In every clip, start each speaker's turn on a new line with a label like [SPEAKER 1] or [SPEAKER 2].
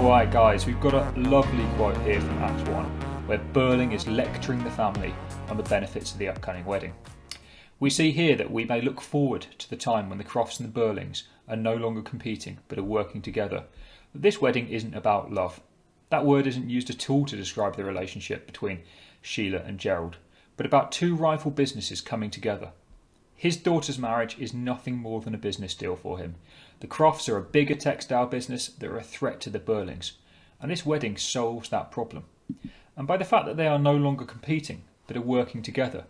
[SPEAKER 1] Alright guys, we've got a lovely quote here from Act 1, where Burling is lecturing the family on the benefits of the upcoming wedding. We see here that we may look forward to the time when the Crofts and the Burlings are no longer competing but are working together. But this wedding isn't about love. That word isn't used at all to describe the relationship between Sheila and Gerald, but about two rival businesses coming together. His daughter's marriage is nothing more than a business deal for him. The Crofts are a bigger textile business that are a threat to the Burlings, and this wedding solves that problem. And by the fact that they are no longer competing but are working together,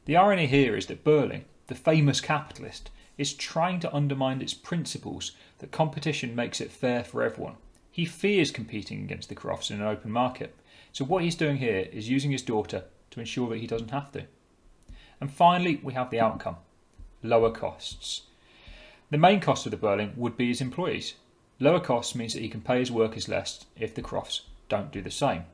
[SPEAKER 1] the irony here is that Burling, the famous capitalist, is trying to undermine its principles that competition makes it fair for everyone. He fears competing against the Crofts in an open market, so what he's doing here is using his daughter to ensure that he doesn't have to. And finally, we have the outcome: lower costs. The main cost of the Burling would be his employees. Lower costs means that he can pay his workers less if the Crofts don't do the same.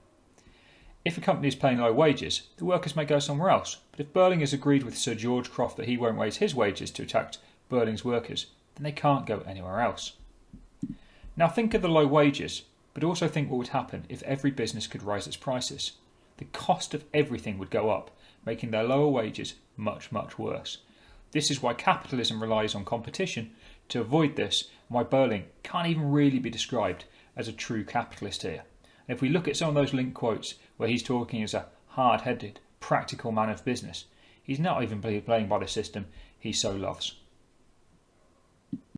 [SPEAKER 1] If a company is paying low wages, the workers may go somewhere else, but if Burling has agreed with Sir George Croft that he won't raise his wages to attract Burling's workers, then they can't go anywhere else. Now think of the low wages, but also think what would happen if every business could raise its prices. The cost of everything would go up, making their lower wages much, much worse. This is why capitalism relies on competition to avoid this, and why Burling can't even really be described as a true capitalist here. And if we look at some of those linked quotes where he's talking as a hard-headed, practical man of business, he's not even playing by the system he so loves.